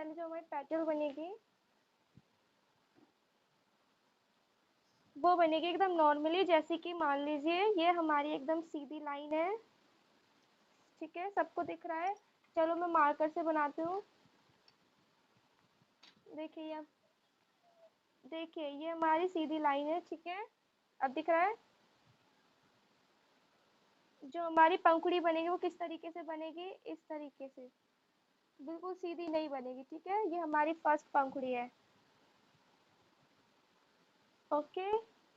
पहले जो हमारी पेटल बनेगी वो बनेगी एकदम नॉर्मली, जैसे कि मान लीजिए ये हमारी एकदम सीधी लाइन है। ठीक है, सबको दिख रहा है? चलो मैं मार्कर से बनाती हूँ। देखिए ये, देखिए ये हमारी सीधी लाइन है। ठीक है, अब दिख रहा है? जो हमारी पंखुड़ी बनेगी वो किस तरीके से बनेगी? इस तरीके से, बिल्कुल सीधी नहीं बनेगी। ठीक है, ये हमारी फर्स्ट पंखुड़ी है। ओके,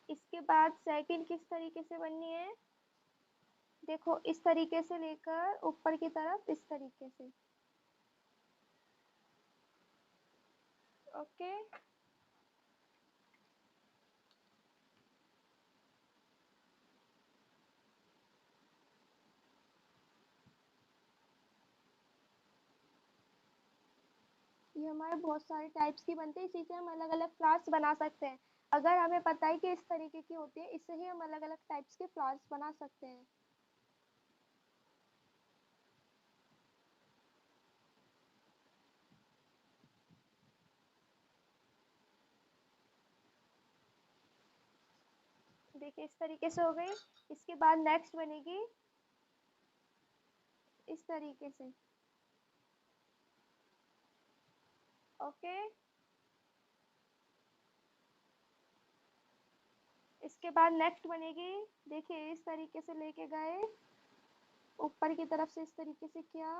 इसके बाद सेकंड किस तरीके से बननी है? देखो इस तरीके से लेकर ऊपर की तरफ इस तरीके से। ओके, ये हमारे बहुत सारे टाइप्स की बनती है, इसी से हम अलग अलग फ्लावर्स बना सकते हैं। अगर हमें पता है कि इस तरीके की होती है, इससे ही हम अलग अलग टाइप्स के फ्लावर्स बना सकते हैं। देखिए इस तरीके से हो गई। इसके बाद नेक्स्ट बनेगी इस तरीके से। ओके, इसके बाद नेक्स्ट बनेगी, देखिए इस तरीके से लेके गए ऊपर की तरफ से, इस तरीके से किया,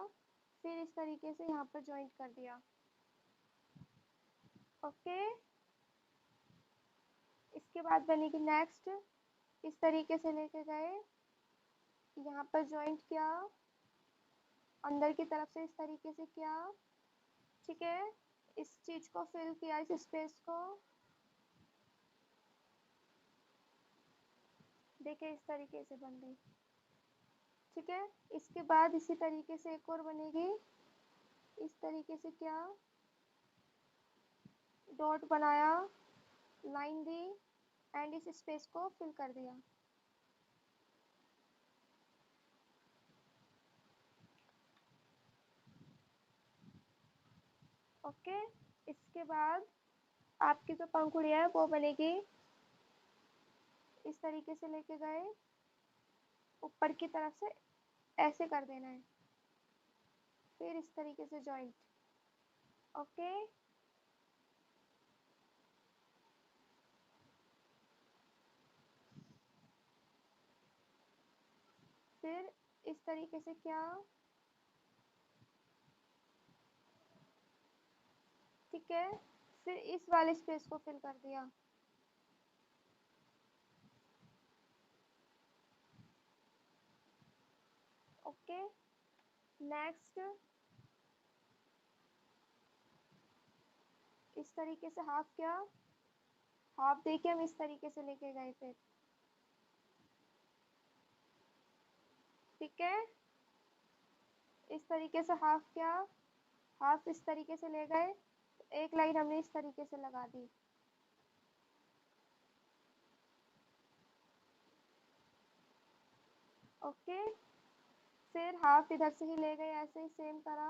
फिर इस तरीके से यहाँ पर ज्वाइंट कर दिया। ओके, इसके बाद बनेगी नेक्स्ट, इस तरीके से लेके गए, यहाँ पर ज्वाइंट किया, अंदर की तरफ से इस तरीके से किया। ठीक है, इस चीज को फिल किया, इस स्पेस को। देखिए इस तरीके से बन गई। ठीक है, इसके बाद इसी तरीके से एक और बनेगी, इस तरीके से किया, डॉट बनाया, लाइन दी, एंड इस स्पेस को फिल कर दिया। ओके, इसके बाद आपकी जो पंखुड़िया है वो बनेगी, इस तरीके से लेके गए ऊपर की तरफ से ऐसे कर देना है, फिर इस तरीके से जॉइंट। ओके, फिर इस तरीके से किया। ठीक है, फिर इस वाले स्पेस को फिल कर दिया। ओके, नेक्स्ट इस तरीके से हाफ किया, हाफ देखिए हम इस तरीके से लेके गए फिर। ठीक है, इस तरीके से हाफ किया, हाफ इस तरीके से ले गए, एक लाइन हमने इस तरीके से लगा दी। ओके, फिर हाफ इधर से ही ले गए, ऐसे ही सेम करा,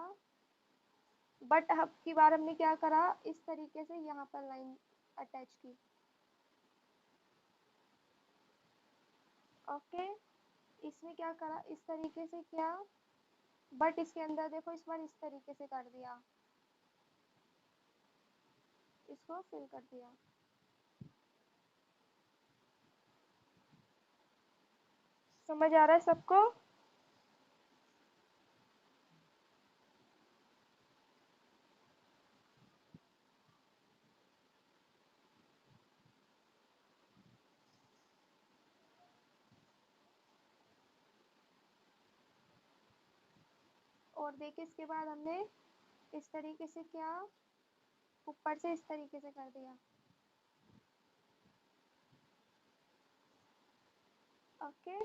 बट अब की बार हमने क्या करा, इस तरीके से यहाँ पर लाइन अटैच की। ओके, इसमें क्या करा, इस तरीके से किया, बट इसके अंदर देखो इस बार इस तरीके से कर दिया, इसको फिल कर दिया। समझ आ रहा है सबको? और देखिए इसके बाद हमने इस तरीके से किया, ऊपर से इस तरीके से कर दिया। ओके,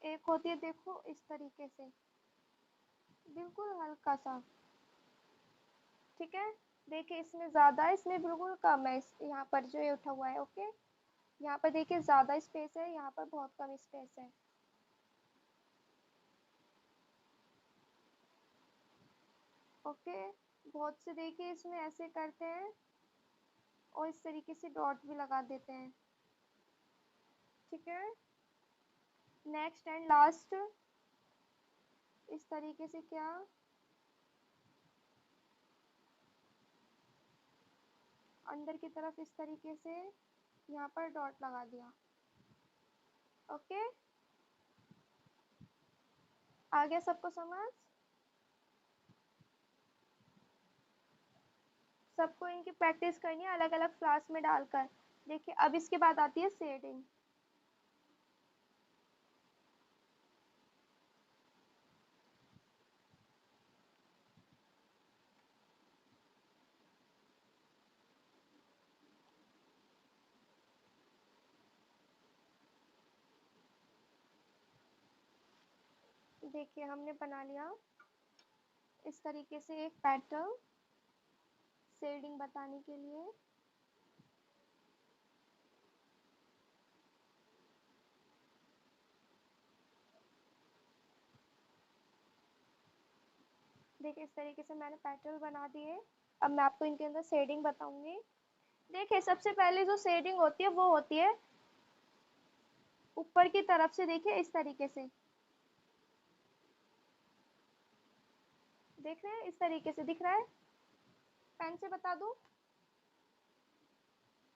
एक होती है देखो इस तरीके से, बिल्कुल हल्का सा। ठीक है, देखिए इसमें ज़्यादा है, इसमें बिल्कुल कम है, इस यहाँ पर जो ये उठा हुआ है। ओके, यहाँ पर देखिए ज़्यादा स्पेस है, यहाँ पर बहुत कम स्पेस है। ओके, बहुत से देखिए इसमें ऐसे करते हैं और इस तरीके से डॉट भी लगा देते हैं। ठीक है, नेक्स्ट एंड लास्ट इस तरीके से क्या, अंदर की तरफ इस तरीके से यहाँ पर डॉट लगा दिया। ओके, आ गया सबको समझ? सबको इनकी प्रैक्टिस करनी है अलग अलग क्लास में डालकर। देखिए अब इसके बाद आती है शेडिंग। देखिए हमने बना लिया इस तरीके से एक पैटर्न शेडिंग बताने के लिए। देखिए इस तरीके से मैंने पैटर्न बना दिए। अब मैं आपको इनके अंदर शेडिंग बताऊंगी। देखिए सबसे पहले जो शेडिंग होती है वो होती है ऊपर की तरफ से। देखिए इस तरीके से देख रहे हैं, इस तरीके से दिख रहा है। पेन से बता दूं,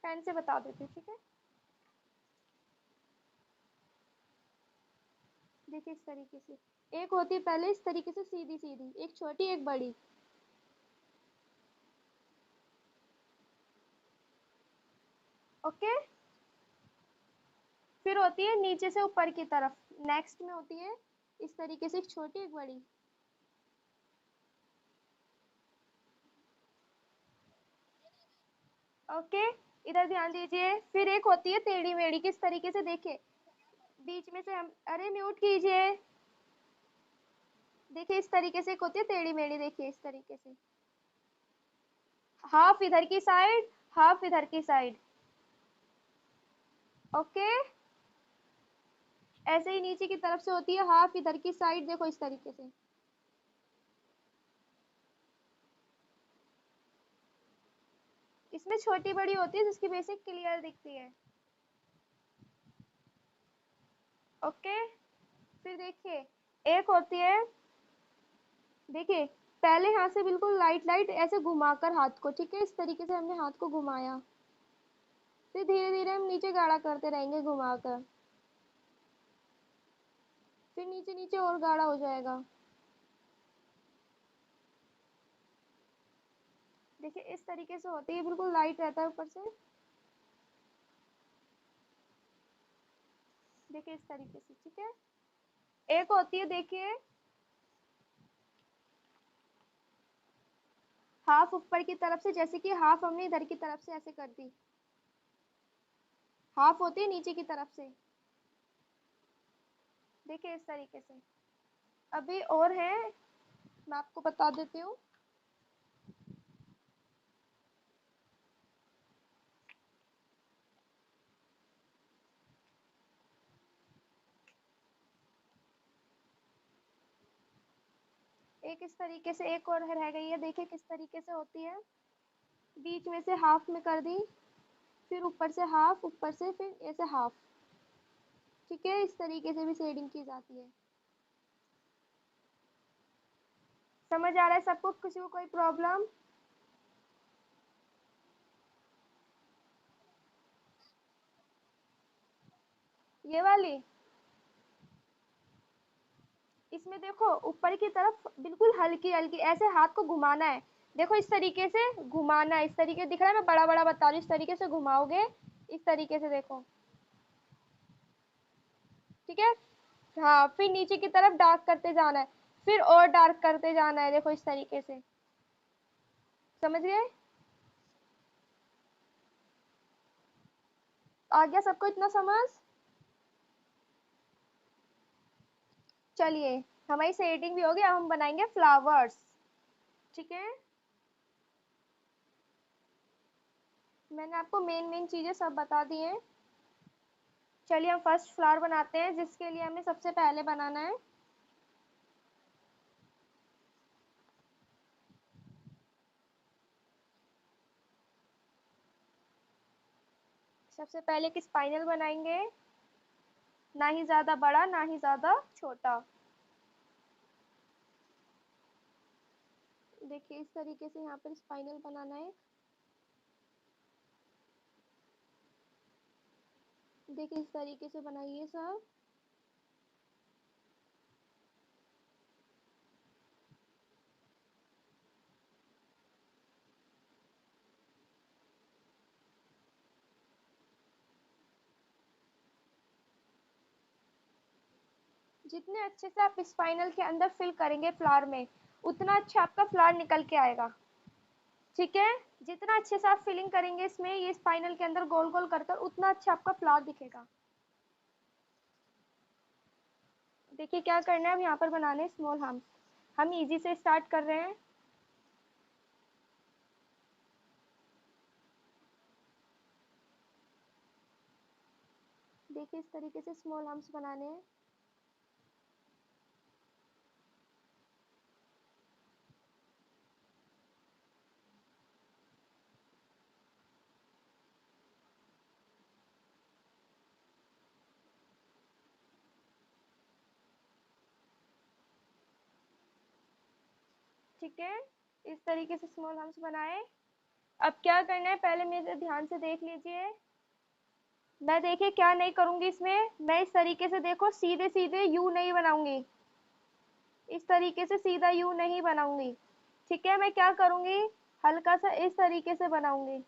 पेन से बता देती हूँ। ठीक है, देखिए इस तरीके से एक होती है पहले इस तरीके से सीधी सीधी, एक छोटी एक बड़ी। ओके, फिर होती है नीचे से ऊपर की तरफ, नेक्स्ट में होती है इस तरीके से एक छोटी एक बड़ी। ओके, इधर ध्यान दीजिए। फिर एक होती है टेढ़ी मेढ़ी, किस तरीके से देखिए बीच में से हम, अरे म्यूट कीजिए। देखिए इस तरीके से एक होती है टेढ़ी मेढ़ी, देखिए इस तरीके से हाफ इधर की साइड, हाफ इधर की साइड। ओके, ऐसे ही नीचे की तरफ से होती है हाफ इधर की साइड, देखो इस तरीके से। इसमें छोटी बड़ी होती है जिसकी बेसिक क्लियर दिखती है। ओके, फिर देखिए एक होती है, देखिए पहले हाथ से बिल्कुल लाइट लाइट ऐसे घुमाकर हाथ को, ठीक है इस तरीके से हमने हाथ को घुमाया। फिर धीरे धीरे हम नीचे गाढ़ा करते रहेंगे घुमाकर, फिर नीचे नीचे और गाढ़ा हो जाएगा। देखिए इस तरीके से होती है, बिल्कुल लाइट रहता है ऊपर से। देखिए इस तरीके से, ठीक है। एक होती है देखिए हाफ ऊपर की तरफ से, जैसे कि हाफ हमने इधर की तरफ से ऐसे कर दी, हाफ होती है नीचे की तरफ से। देखिए इस तरीके से। अभी और है, मैं आपको बता देती हूँ। एक इस तरीके से एक और रह गई है, देखिए किस तरीके से होती है। बीच में से हाफ में कर दी, फिर ऊपर से हाफ, ऊपर से फिर ऐसे हाफ। ठीक है, इस तरीके से भी शेडिंग की जाती है। समझ आ रहा है सबको? किसी को कोई प्रॉब्लम? ये वाली, इसमें देखो ऊपर की तरफ बिल्कुल हल्की हल्की ऐसे हाथ को घुमाना है। देखो इस तरीके से घुमाना है, इस तरीके दिख रहा है, मैं बड़ा बड़ा बता रही हूँ, इस तरीके से घुमाओगे, इस तरीके से देखो। ठीक है, हाँ फिर नीचे की तरफ डार्क करते जाना है, फिर और डार्क करते जाना है, देखो इस तरीके से। समझ गए? आ गया सबको इतना समझ? चलिए, हमारी शेडिंग भी हो गई, अब हम बनाएंगे फ्लावर्स। ठीक है, मैंने आपको मेन मेन चीजें सब बता दी हैं। चलिए हम फर्स्ट फ्लावर बनाते हैं, जिसके लिए हमें सबसे पहले बनाना है सबसे पहले एक स्पाइनल बनाएंगे, ना ही ज्यादा बड़ा ना ही ज्यादा छोटा। देखिए इस तरीके से यहाँ पर स्पाइनल बनाना है। देखिए इस तरीके से बनाइए सब। जितने अच्छे से आप स्पाइनल के अंदर फिल करेंगे फ्लावर में, उतना अच्छा आपका फ्लावर निकल के आएगा। ठीक है, जितना अच्छे से आप फिलिंग करेंगे इसमें, ये स्पाइनल के अंदर गोल गोल कर कर, उतना अच्छा आपका फ्लावर दिखेगा। देखिए क्या करना है, अब यहाँ पर बनाने स्मॉल हार्म्स। हम इजी से स्टार्ट कर रहे हैं। देखिए इस तरीके से स्मॉल आर्म्स बनाने हैं। ठीक है, इस तरीके से स्मॉल आर्म्स बनाए। अब क्या करना है, पहले मेरे ध्यान से देख लीजिए। मैं देखिए क्या नहीं करूंगी इसमें, मैं इस तरीके से देखो सीधे सीधे यू नहीं बनाऊंगी, इस तरीके से सीधा यू नहीं बनाऊंगी। ठीक है, मैं क्या करूंगी, हल्का सा इस तरीके से बनाऊंगी।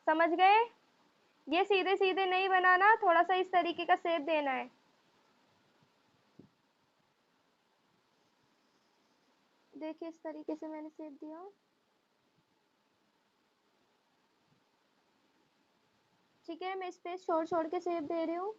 समझ गए? ये सीधे सीधे नहीं बनाना, थोड़ा सा इस तरीके का शेप देना है। देखिए इस तरीके से मैंने शेप दिया। ठीक है, मैं स्पेस छोड़ छोड़ के शेप दे रही हूँ।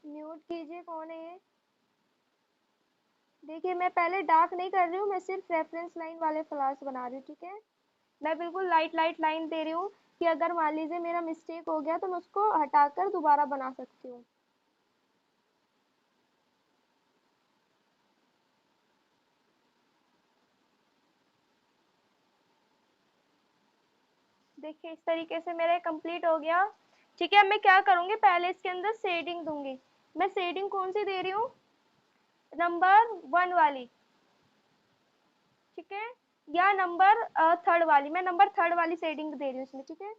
म्यूट कीजिए, कौन है ये? देखिए मैं पहले डार्क नहीं कर रही हूँ, मैं सिर्फ रेफरेंस लाइन वाले फ्लावर्स बना रही हूँ। ठीक है, मैं बिल्कुल लाइट लाइट लाइन दे रही हूँ कि अगर मान लीजिए मेरा मिस्टेक हो गया तो मैं उसको हटाकर दोबारा बना सकती हूँ। देखिए इस तरीके से मेरा कंप्लीट हो गया। ठीक है, अब मैं क्या करूँगी, पहले इसके अंदर शेडिंग दूंगी। मैं शेडिंग कौन सी दे रही हूँ, नंबर 1 वाली। ठीक है, या नंबर 3rd वाली, मैं नंबर 3rd वाली शेडिंग दे रही हूँ इसमें। ठीक है,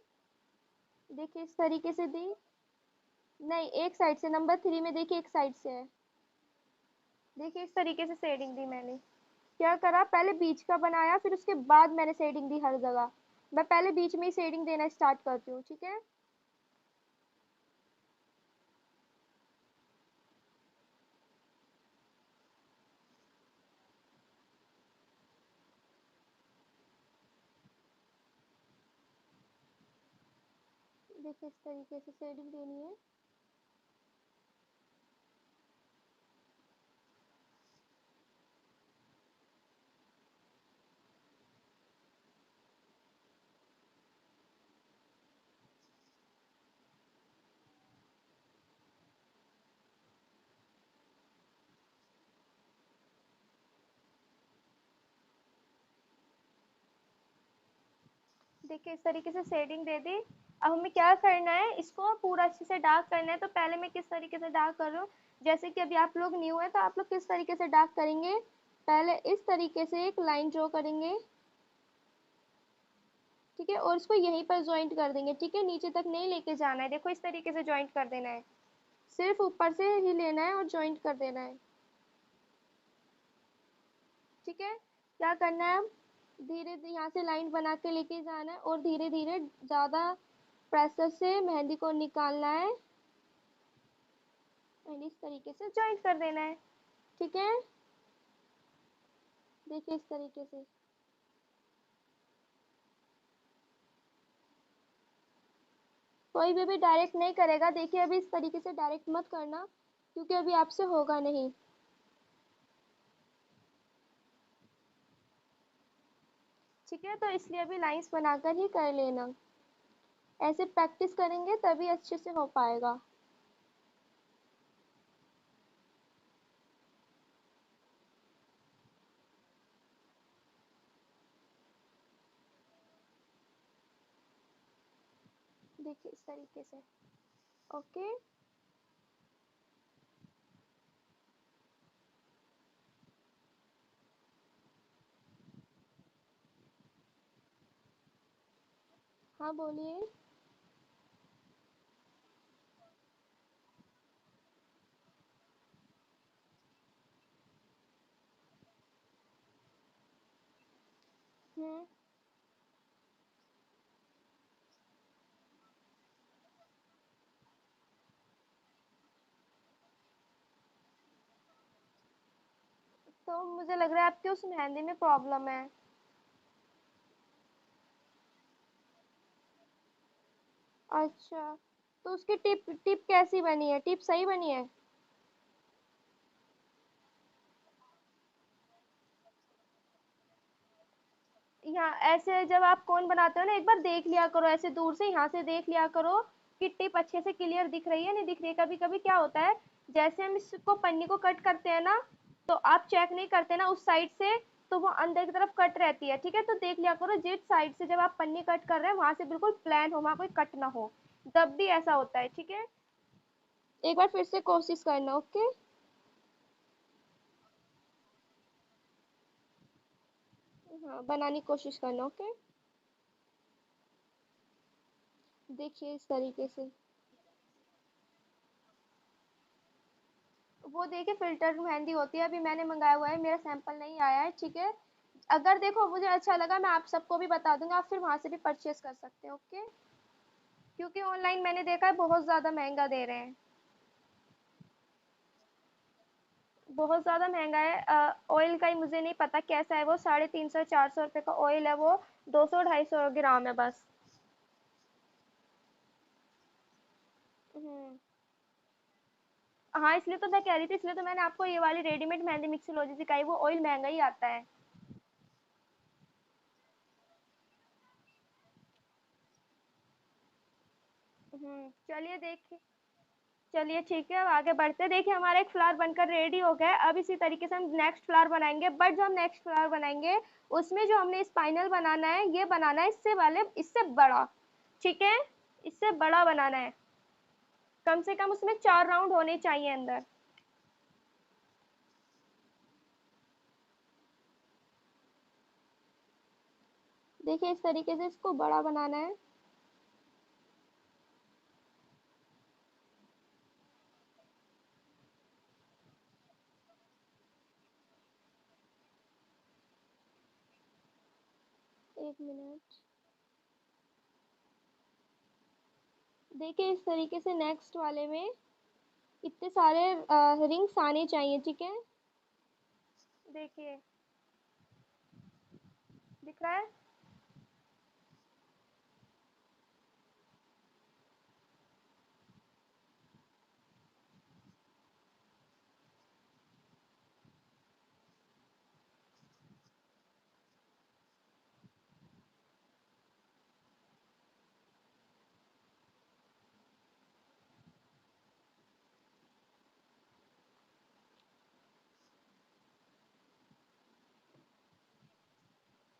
देखिए इस तरीके से दी। नहीं, एक साइड से, नंबर 3 में देखिए एक साइड से है। देखिए इस तरीके से शेडिंग दी मैंने। क्या करा, पहले बीच का बनाया, फिर उसके बाद मैंने शेडिंग दी हर जगह। मैं पहले बीच में ही शेडिंग देना स्टार्ट करती हूँ। ठीक है, देखिए इस तरीके से शेडिंग देनी है। देखिए इस तरीके से शेडिंग दे दी। अब हमें क्या करना है, इसको पूरा अच्छे से डार्क करना है। तो पहले मैं किस तरीके से डार्क कर रही हूँ, जैसे कि अभी आप लोग न्यू है तो आप लोग किस तरीके से डार्क करेंगे, पहले इस तरीके से एक लाइन ड्रॉ करेंगे। ठीक है, और इसको यहीं पर ज्वाइंट कर देंगे। ठीक है, नीचे तक नहीं लेके जाना है, देखो इस तरीके से ज्वाइंट कर देना है, सिर्फ ऊपर से ही लेना है और ज्वाइंट कर देना है। ठीक है, क्या करना है, अब धीरे धीरे यहाँ से लाइन बना के लेके जाना है और धीरे धीरे ज़्यादा प्रेशर से मेहंदी को निकालना है एंड इस तरीके से ज्वाइंट कर देना है। ठीक है, देखिए इस तरीके से। कोई भी डायरेक्ट नहीं करेगा। देखिए अभी इस तरीके से डायरेक्ट मत करना, क्योंकि अभी आपसे होगा नहीं। ठीक है, तो इसलिए अभी लाइंस बनाकर ही कर लेना। ऐसे प्रैक्टिस करेंगे तभी अच्छे से हो पाएगा। देखिए इस तरीके से। ओके। हाँ बोलिए। हम्म। तो मुझे लग रहा है आपके उस मेहंदी में प्रॉब्लम है। अच्छा, तो उसकी टिप टिप कैसी बनी है? टिप सही बनी है? यहाँ ऐसे जब आप कोन बनाते हो ना, एक बार देख लिया करो, ऐसे दूर से यहाँ से देख लिया करो कि टिप अच्छे से क्लियर दिख रही है नहीं दिख रही है। कभी कभी क्या होता है, जैसे हम इसको पन्नी को कट करते हैं ना, तो आप चेक नहीं करते ना उस साइड से, तो वो अंदर की तरफ कट रहती है। ठीक है, तो देख लिया करो जिस साइड से जब आप पन्नी कट कर रहे हैं वहां से बिल्कुल प्लेन हो, वहां कोई कट ना हो। तब भी ऐसा होता है। ठीक है, एक बार फिर से कोशिश करना। ओके। हाँ, बनाने की कोशिश करना। ओके। देखिए इस तरीके से। वो देखिए फिल्टर मेहंदी होती है, अभी मैंने मंगाया हुआ है, मेरा सैंपल नहीं आया है। ठीक है, अगर देखो मुझे अच्छा लगा मैं आप सबको भी बता दूंगा, आप फिर वहां से भी परचेज कर सकते हैं। ओके। क्योंकि ऑनलाइन मैंने देखा है बहुत ज्यादा महंगा दे रहे हैं। बहुत ज्यादा महंगा है। ऑयल का ही मुझे नहीं पता कैसा है, वो 350 400 रुपये का ऑयल है वो। 200 250 ग्राम है बस। हम्म। हाँ, इसलिए तो मैं कह रही थी, इसलिए तो मैंने आपको ये वाली रेडीमेड मेहंदी मिक्सोलॉजी सिखाई, वो ऑयल महंगा ही आता है। चलिए देखिए। चलिए ठीक है, अब आगे बढ़ते हैं। देखिए हमारा एक फ्लावर बनकर रेडी हो गया है। अब इसी तरीके से हम नेक्स्ट फ्लावर बनाएंगे, बट जो हम नेक्स्ट फ्लावर बनाएंगे उसमें जो हमने स्पाइनल बनाना है, ये बनाना है इससे वाले इससे बड़ा। ठीक है, इससे बड़ा बनाना है। कम से कम उसमें 4 राउंड होने चाहिए अंदर। देखिए इस तरीके से इसको बड़ा बनाना है। 1 मिनट। देखिए इस तरीके से नेक्स्ट वाले में इतने सारे रिंग्स आने चाहिए। ठीक है, देखिए दिख रहा है।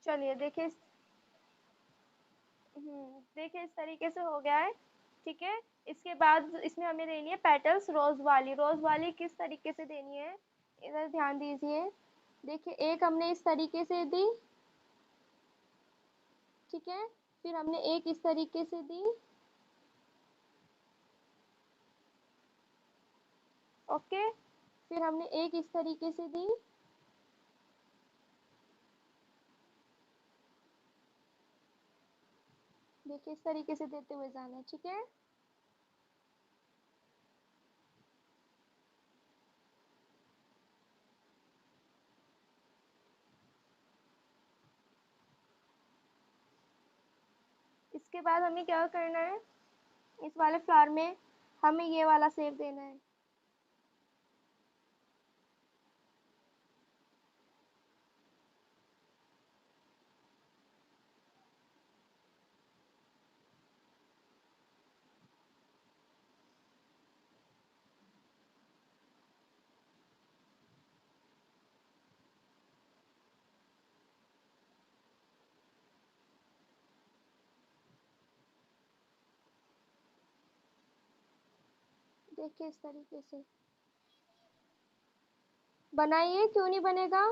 चलिए देखिए देखिए इस तरीके से हो गया है। ठीक है, इसके बाद इसमें हमें देनी है पेटल्स रोज वाली। रोज वाली किस तरीके से देनी है, इधर ध्यान दीजिए। देखिए एक हमने इस तरीके से दी। ठीक है, फिर हमने एक इस तरीके से दी। ओके, फिर हमने एक इस तरीके से दी। देखिए इस तरीके से देते हुए जाना है। ठीक है, इसके बाद हमें क्या करना है, इस वाले फ्लावर में हमें ये वाला शेप देना है। देखिए इस तरीके से बनाइए, क्यों नहीं बनेगा।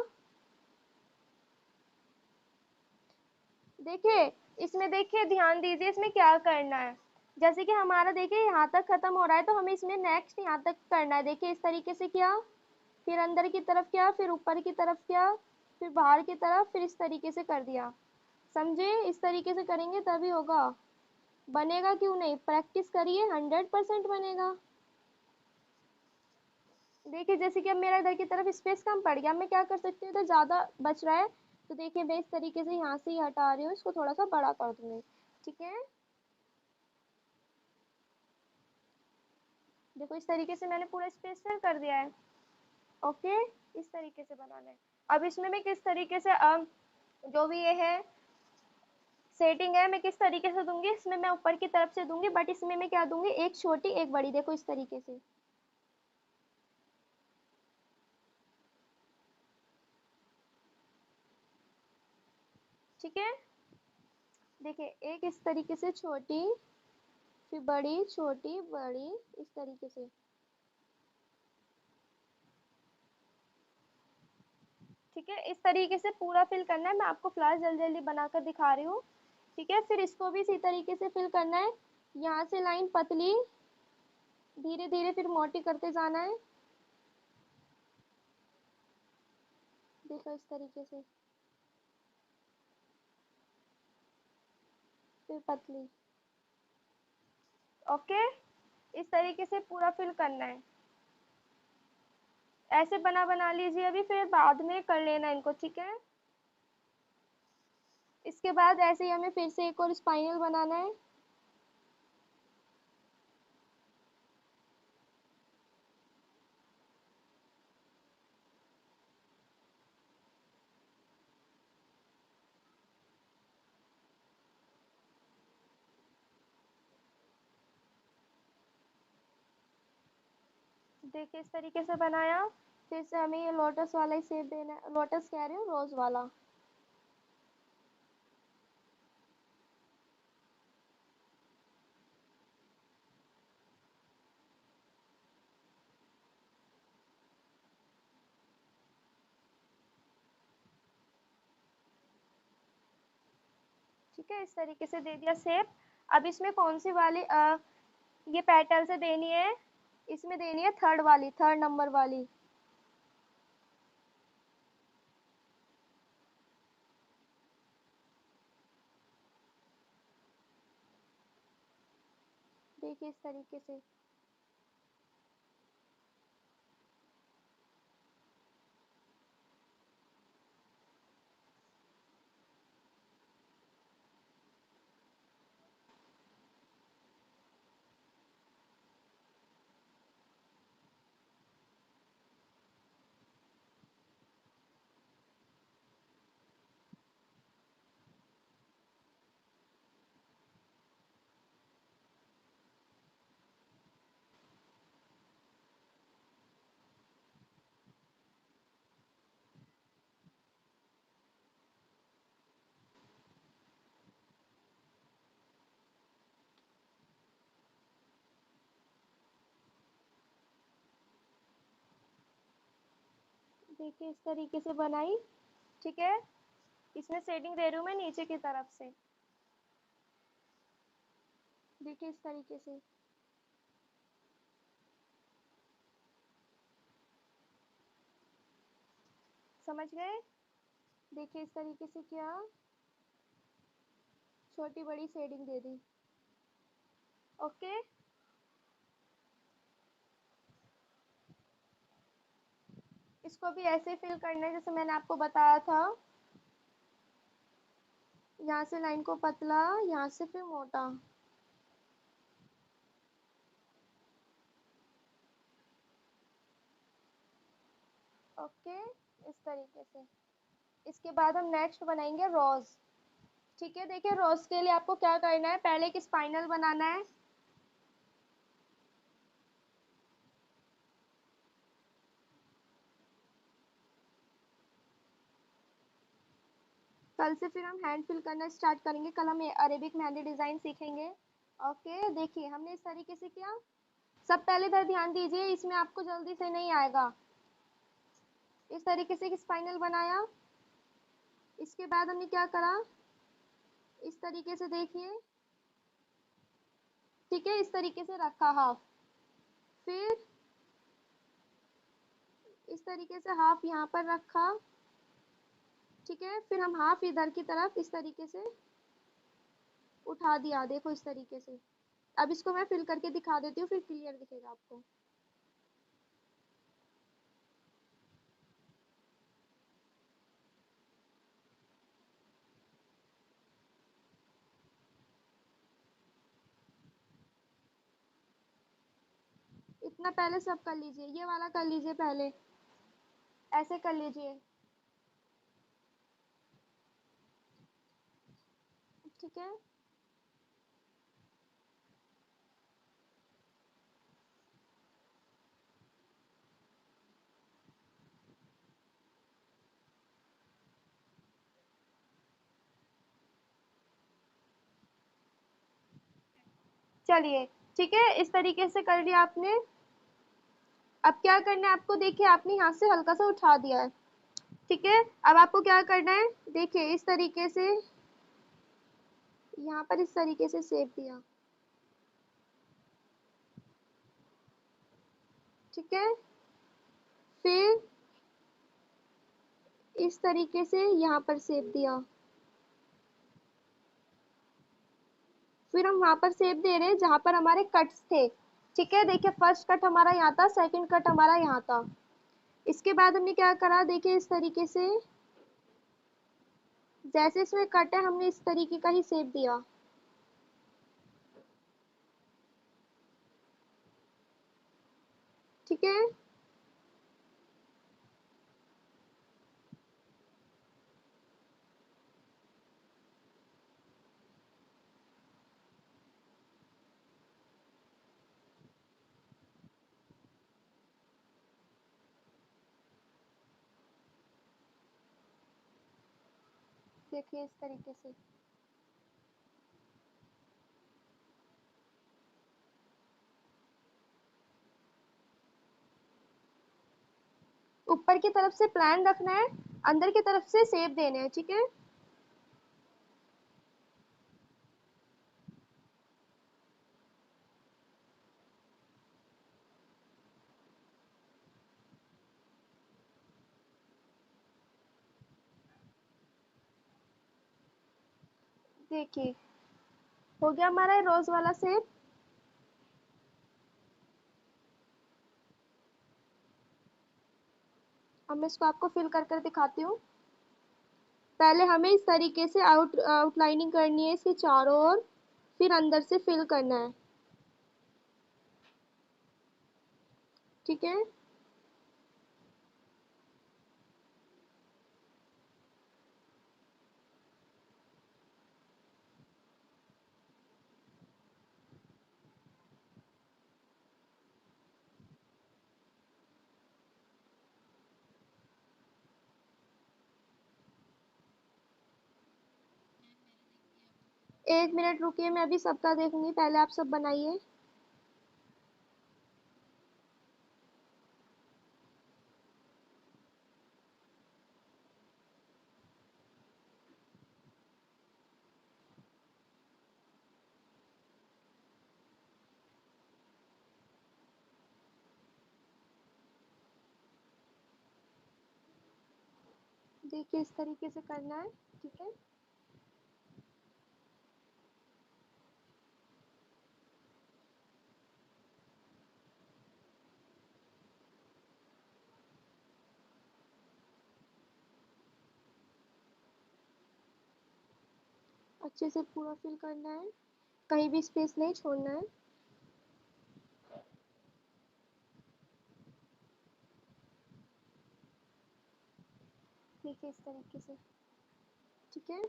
देखिए इसमें, देखिए ध्यान दीजिए इसमें क्या करना है। जैसे कि हमारा देखिए यहाँ तक खत्म हो रहा है, तो हमें इसमें नेक्स्ट यहाँ तक करना है। देखिए इस तरीके से किया, फिर अंदर की तरफ किया, फिर ऊपर की तरफ किया, फिर बाहर की तरफ, फिर इस तरीके से कर दिया। समझे, इस तरीके से करेंगे तभी होगा, बनेगा क्यों नहीं, प्रैक्टिस करिए, 100% बनेगा। देखिए जैसे कि अब मेरा इधर की तरफ स्पेस कम पड़ गया, मैं क्या कर सकती हूँ, तो ज़्यादा बच रहा है, तो देखिए मैं इस तरीके से यहाँ से ही हटा रही हूँ, इसको थोड़ा सा बड़ा कर दूंगी। ठीक है, देखो इस तरीके से मैंने पूरा स्पेस फिल कर दिया है। ओके, इस तरीके से बनाना है। अब इसमें मैं किस तरीके से, जो भी ये है सेटिंग है, मैं किस तरीके से दूंगी, इसमें मैं ऊपर की तरफ से दूंगी, बट इसमें मैं क्या दूंगी, एक छोटी एक बड़ी, देखो इस तरीके से। ठीक है, देखिए एक इस तरीके से छोटी, फिर बड़ी, छोटी बड़ी, इस तरीके से। ठीक है, इस तरीके से पूरा फिल करना है। मैं आपको फ्लावर जल्दी जल्दी बनाकर दिखा रही हूँ। ठीक है, फिर इसको भी इसी तरीके से फिल करना है। यहाँ से लाइन पतली, धीरे धीरे फिर मोटी करते जाना है। देखो इस तरीके से, फिर पतली। ओके, इस तरीके से पूरा फिल करना है। ऐसे बना बना लीजिए अभी, फिर बाद में कर लेना इनको। ठीक है, इसके बाद ऐसे ही हमें फिर से एक और स्पाइनल बनाना है। देखिए इस तरीके से बनाया, फिर से हमें ये लोटस वाला ही शेप देना है, लोटस कह रही हूँ, रोज वाला। ठीक है, इस तरीके से दे दिया शेप। अब इसमें कौन सी वाली ये पेटल से देनी है, इसमें देनी है थर्ड वाली, थर्ड नंबर वाली। देखिए इस तरीके से। देखिए इस तरीके से बनाई। ठीक है, इसमें शेडिंग दे रही हूँ मैं नीचे की तरफ से। देखिए इस तरीके से। समझ गए, देखिए इस तरीके से किया, छोटी बड़ी शेडिंग दे दी। ओके, इसको भी ऐसे फिल करना है जैसे मैंने आपको बताया था। यहाँ से लाइन को पतला, यहाँ से फिर मोटा। ओके, इस तरीके से। इसके बाद हम नेक्स्ट बनाएंगे रोज। ठीक है, देखिए रोज के लिए आपको क्या करना है, पहले एक स्पाइनल बनाना है। कल से फिर हम हैंड फिल करना स्टार्ट करेंगे, कल हम अरेबिक मेहंदी डिजाइन सीखेंगे। ओके, देखिए हमने इस तरीके से किया। सब पहले इधर ध्यान दीजिए, इसमें आपको जल्दी से नहीं आएगा। इस तरीके से एक स्पाइनल बनाया। इसके बाद हमने क्या करा, इस तरीके से देखिए। ठीक है, इस तरीके से रखा हाफ। फिर इस तरीके से हाफ यहाँ पर रखा। ठीक है, फिर हम हाफ इधर की तरफ इस तरीके से उठा दिया, देखो इस तरीके से। अब इसको मैं फिल करके दिखा देती हूँ, फिर क्लियर दिखेगा आपको। इतना पहले सब कर लीजिए, ये वाला कर लीजिए पहले, ऐसे कर लीजिए। ठीक है, चलिए। ठीक है, इस तरीके से कर लिया आपने। अब क्या करना है आपको, देखिए आपने यहाँ से हल्का सा उठा दिया है। ठीक है, अब आपको क्या करना है, देखिए इस तरीके से यहाँ पर इस तरीके से शेप दिया। ठीक है, फिर इस तरीके से यहाँ पर शेप दिया। फिर हम वहां पर शेप दे रहे हैं जहां पर हमारे कट्स थे। ठीक है, देखिए फर्स्ट कट हमारा यहाँ था, सेकंड कट हमारा यहाँ था। इसके बाद हमने क्या करा, देखिए इस तरीके से जैसे इसमें कट है हमने इस तरीके का ही शेप दिया। ठीक है, देखिए इस तरीके से। ऊपर की तरफ से प्लान रखना है, अंदर की तरफ से शेप देने हैं। ठीक है, देखिए हो गया हमारा रोज वाला शेप। अब मैं इसको आपको फिल कर कर दिखाती हूँ। पहले हमें इस तरीके से आउटलाइनिंग करनी है इसके चारों ओर, फिर अंदर से फिल करना है। ठीक है, 1 मिनट रुकिए, मैं अभी सबका देखूंगी, पहले आप सब बनाइए। देखिए इस तरीके से करना है। ठीक है, अच्छे से पूरा फिल करना है, कहीं भी स्पेस नहीं छोड़ना है। देखिए इस तरीके से, ठीक है।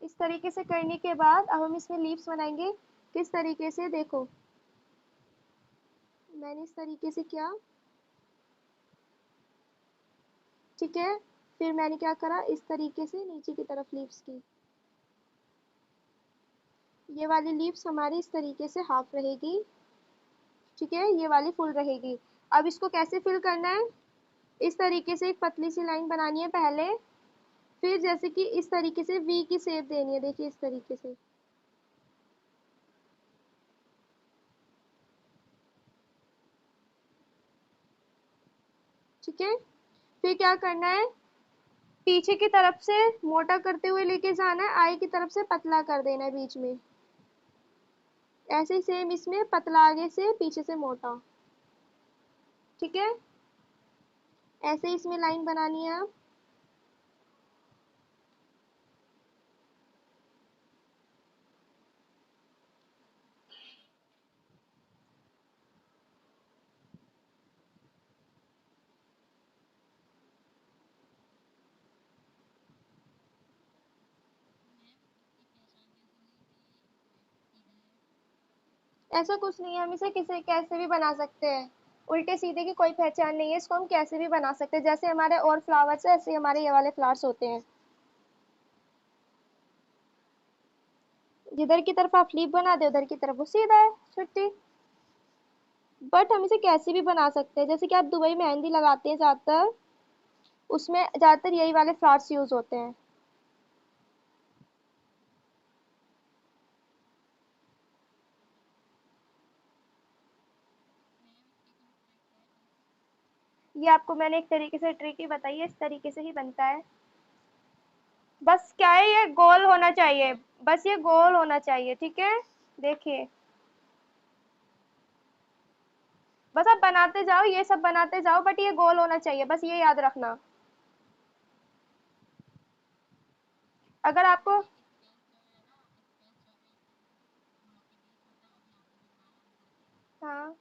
इस तरीके से करने के बाद अब हम इसमें लीव्स बनाएंगे। किस तरीके से, देखो मैंने इस तरीके से किया, ठीक है। फिर मैंने क्या करा, इस तरीके से नीचे की तरफ लीव्स की। ये वाली लीव्स हमारी इस तरीके से हाफ रहेगी, ठीक है, ये वाली फुल रहेगी। अब इसको कैसे फिल करना है, इस तरीके से एक पतली सी लाइन बनानी है पहले, फिर जैसे कि इस तरीके से वी की शेप देनी है, देखिए इस तरीके से, ठीक है। फिर क्या करना है, पीछे की तरफ से मोटा करते हुए लेके जाना है, आगे की तरफ से पतला कर देना है बीच में। ऐसे ही सेम इसमें पतला आगे से, पीछे से मोटा, ठीक है। ऐसे ही इसमें लाइन बनानी है आप। ऐसा कुछ नहीं है, हम इसे किसे कैसे भी बना सकते हैं, उल्टे सीधे की कोई पहचान नहीं है, इसको हम कैसे भी बना सकते हैं। जैसे हमारे और फ्लावर्स है, ऐसे ही हमारे ये वाले फ्लावर्स होते हैं। जिधर की तरफ आप लीफ बना दे उधर की तरफ वो सीधा है, छुट्टी। बट हम इसे कैसे भी बना सकते हैं, जैसे कि आप दुबई मेहंदी लगाते हैं ज्यादातर, उसमें ज्यादातर यही वाले फ्लावर्स यूज होते हैं। ये आपको मैंने एक तरीके से ट्रिक ही बताई है, इस तरीके से ही बनता है। बस क्या है, ये गोल होना चाहिए, बस ये गोल होना चाहिए, ठीक है। देखिए, बस आप बनाते जाओ, ये सब बनाते जाओ, बट ये गोल होना चाहिए, बस ये याद रखना। अगर आपको, हाँ,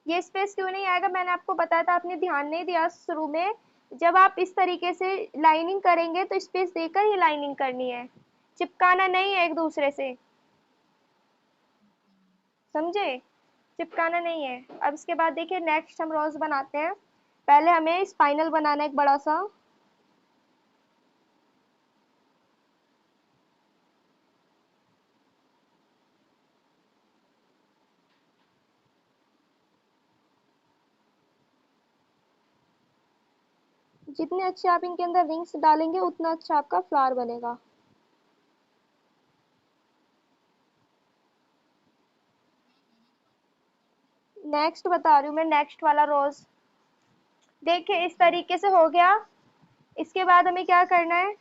ये स्पेस क्यों नहीं आएगा, मैंने आपको बताया था, आपने ध्यान नहीं दिया शुरू में। जब आप इस तरीके से लाइनिंग करेंगे तो स्पेस देकर ही लाइनिंग करनी है, चिपकाना नहीं है एक दूसरे से, समझे, चिपकाना नहीं है। अब इसके बाद देखिए नेक्स्ट हम रोज बनाते हैं। पहले हमें स्पाइनल बनाना है एक बड़ा सा। जितने अच्छे आप इनके अंदर रिंग्स डालेंगे उतना अच्छा आपका फ्लावर बनेगा। नेक्स्ट बता रही हूँ मैं, नेक्स्ट वाला रोज। देखिए इस तरीके से हो गया। इसके बाद हमें क्या करना है,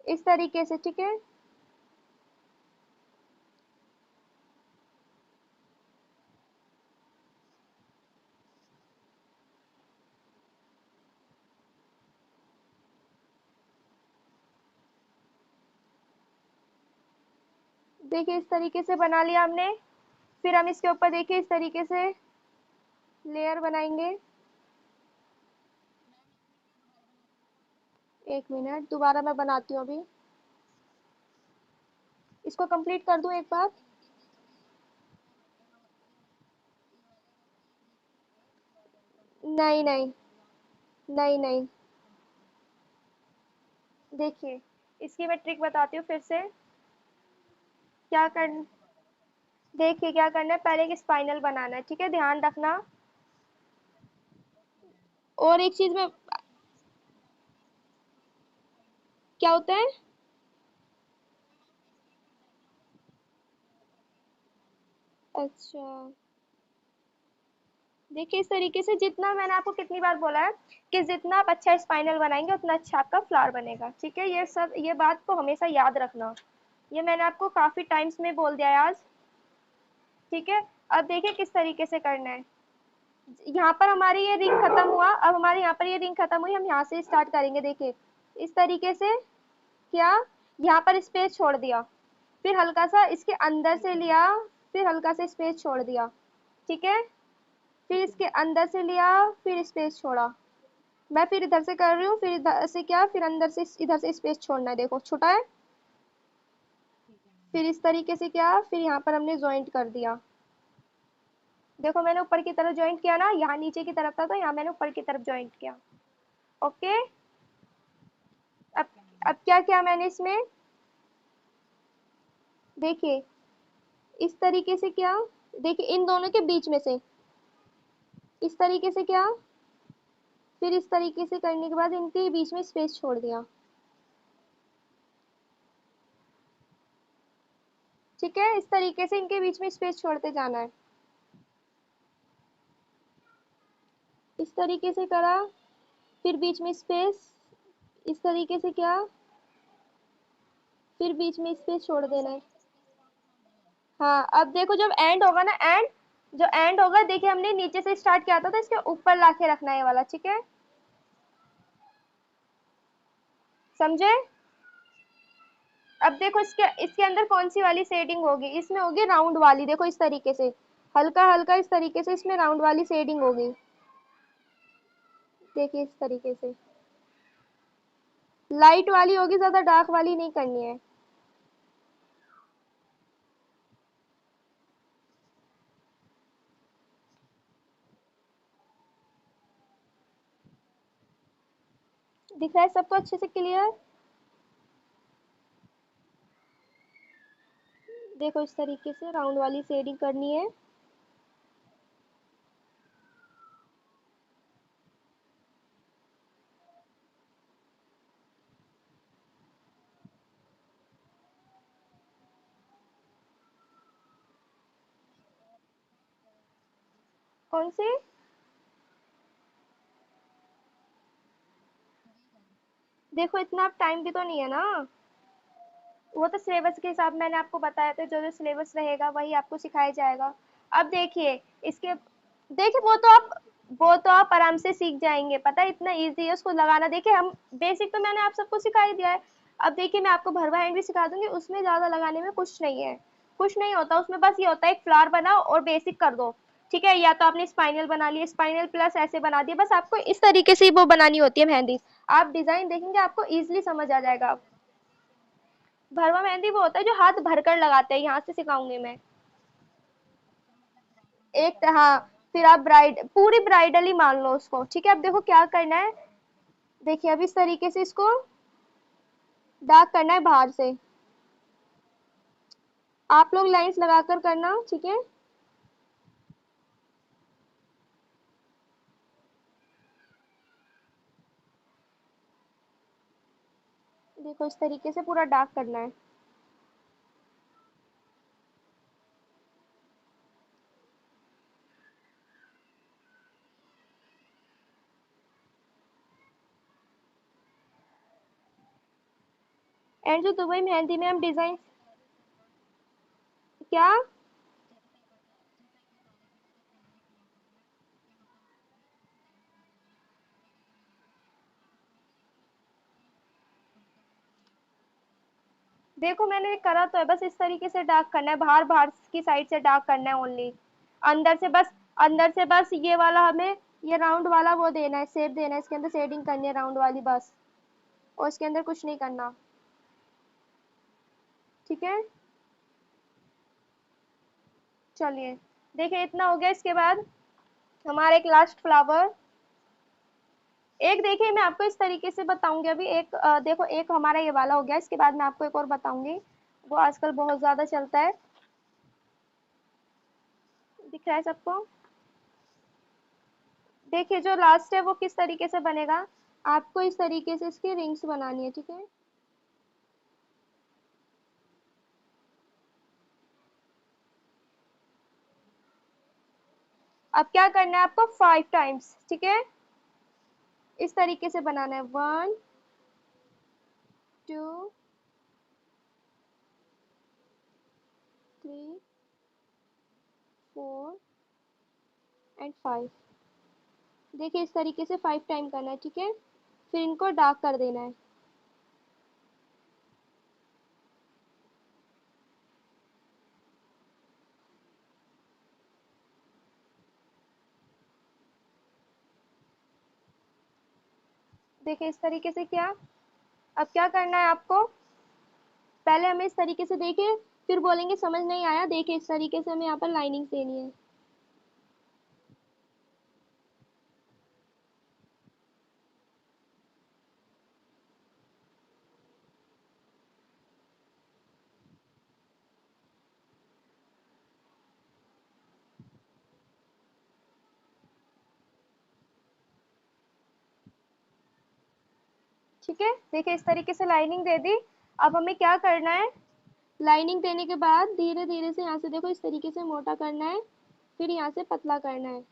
इस तरीके से, ठीक है। देखिए इस तरीके से बना लिया हमने। फिर हम इसके ऊपर देखिए इस तरीके से लेयर बनाएंगे। एक मिनट, दोबारा मैं बनाती हूँ अभी, इसको कंप्लीट कर दूं एक बार। नहीं नहीं, नहीं नहीं, देखिए इसकी मैं ट्रिक बताती हूँ फिर से। क्या कर, देखिए क्या करना है, पहले एक स्पाइनल बनाना है, ठीक है, ध्यान रखना। और एक चीज में, क्या होता है, अच्छा, देखिए इस तरीके से, जितना मैंने आपको कितनी बार बोला है कि जितना आप अच्छा स्पाइनल बनाएंगे उतना अच्छा आपका फ्लावर बनेगा, ठीक है। ये सब, ये बात को हमेशा याद रखना, ये मैंने आपको काफी टाइम्स में बोल दिया है आज, ठीक है। अब देखिए किस तरीके से करना है। यहाँ पर हमारी ये रिंग खत्म हुआ, अब हमारे यहाँ पर ये रिंग खत्म हुई, हम यहाँ से स्टार्ट करेंगे, देखिए इस तरीके से। क्या, यहाँ पर स्पेस छोड़ दिया, फिर हल्का सा इसके अंदर से लिया, फिर हल्का सा स्पेस छोड़ दिया, ठीक है, फिर इसके अंदर से लिया, फिर स्पेस छोड़ा। मैं फिर इधर से कर रही हूँ, फिर इधर से क्या, फिर अंदर से इधर से स्पेस छोड़ना है, देखो छोटा है। फिर इस तरीके से क्या, फिर यहाँ पर हमने ज्वाइंट कर दिया। देखो मैंने ऊपर की तरफ ज्वाइंट किया ना, यहाँ नीचे की तरफ था तो यहाँ मैंने ऊपर की तरफ ज्वाइंट किया। ओके, अब अब क्या किया मैंने इसमें, देखिए इस तरीके से क्या, देखिए इन दोनों के बीच में से इस तरीके से क्या, फिर इस तरीके से करने के बाद इनके बीच में स्पेस छोड़ दिया। ठीक है, इस तरीके से इनके बीच में स्पेस छोड़ते जाना है। इस तरीके से करा, फिर बीच में स्पेस, इस तरीके से क्या, फिर बीच में स्पेस छोड़ देना है। हाँ, अब देखो जब एंड होगा ना, एंड जो एंड होगा, देखिए हमने नीचे से स्टार्ट किया था तो इसके ऊपर लाके रखना है ये वाला। ठीक है, समझे। अब देखो इसके इसके अंदर कौन सी वाली शेडिंग होगी, इसमें होगी राउंड वाली। देखो इस तरीके से हल्का हल्का इस तरीके से इसमें राउंड वाली शेडिंग होगी। देखिए इस तरीके से लाइट वाली होगी, ज्यादा डार्क वाली नहीं करनी है। दिख रहा है सबको अच्छे से क्लियर। देखो इस तरीके से राउंड वाली शेडिंग करनी है। कौन सी, देखो इतना टाइम भी तो नहीं है ना, वो तो सिलेबस के हिसाब मैंने आपको बताया था, जो जो सिलेबस रहेगा वही आपको सिखाया जाएगा। अब देखिए इसके, देखिए वो तो आप आराम से सीख जाएंगे, पता है इतना इजी है उसको लगाना। देखिए हम बेसिक तो मैंने आप सबको सिखा ही दिया है। अब देखिए मैं आपको भरवा हैंड भी सिखा दूंगी, उसमें ज्यादा लगाने में कुछ नहीं है, कुछ नहीं होता उसमें, बस ये होता है एक फ्लावर बनाओ और बेसिक कर दो। ठीक है, या तो आपने स्पाइनल बना लिया, स्पाइनल प्लस ऐसे बना दिया, बस आपको इस तरीके से वो बनानी होती है मेहंदी। आप डिजाइन देखेंगे आपको इजिली समझ आ जाएगा। भरवा मेहंदी वो होता है जो हाथ भरकर लगाते हैं, यहाँ से सिखाऊंगी मैं। एक हाँ, फिर आप ब्राइड पूरी ब्राइडल ही मान लो उसको। ठीक है, अब देखो क्या करना है, देखिए अब इस तरीके से इसको डार्क करना है बाहर से। आप लोग लाइंस लगाकर करना, ठीक है। देखो इस तरीके से पूरा डार्क करना है। एंड जो दुबई मेहंदी में हम डिजाइन, क्या, देखो मैंने करा तो है, बस इस तरीके से डार्क करना है, बाहर बाहर की साइड से डार्क करना है ओनली। अंदर से बस, अंदर से बस ये वाला हमें, ये राउंड वाला वो देना है, शेप देना है, इसके अंदर शेडिंग करनी है राउंड वाली बस, और इसके अंदर कुछ नहीं करना। ठीक है, चलिए देखिए इतना हो गया। इसके बाद हमारा एक लास्ट फ्लावर, एक देखिए मैं आपको इस तरीके से बताऊंगी अभी, एक देखो एक हमारा ये वाला हो गया, इसके बाद मैं आपको एक और बताऊंगी, वो आजकल बहुत ज्यादा चलता है। दिख रहा है सबको, देखिए जो लास्ट है वो किस तरीके से बनेगा, आपको इस तरीके से इसकी रिंग्स बनानी है। ठीक है, अब क्या करना है आपको, 5 टाइम्स, ठीक है, इस तरीके से बनाना है, 1 2 3 4 एंड 5। देखिए इस तरीके से 5 टाइम करना है। ठीक है, फिर इनको डार्क कर देना है। देखिए इस तरीके से किया। अब क्या करना है आपको, पहले हमें इस तरीके से देखिए, फिर बोलेंगे समझ नहीं आया। देखिए इस तरीके से हमें यहाँ पर लाइनिंग देनी है। ठीक है, देखिए इस तरीके से लाइनिंग दे दी। अब हमें क्या करना है, लाइनिंग देने के बाद धीरे धीरे से यहाँ से देखो इस तरीके से मोटा करना है, फिर यहाँ से पतला करना है।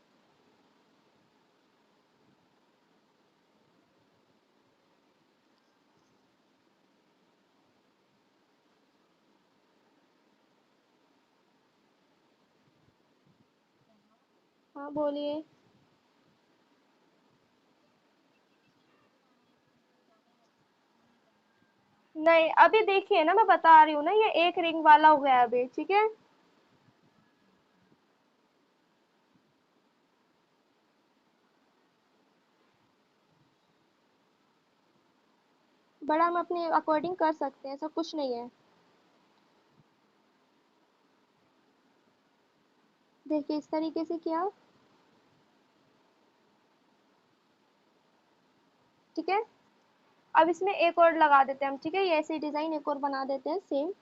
हाँ बोलिए। नहीं अभी देखिए ना, मैं बता रही हूँ ना, ये एक रिंग वाला हो गया अभी, ठीक है। बड़ा हम अपने अकॉर्डिंग कर सकते हैं, ऐसा कुछ नहीं है। देखिए इस तरीके से किया। ठीक है, अब इसमें एक और लगा देते हैं हम, ठीक है, ये ऐसे डिजाइन एक और बना देते हैं सेम।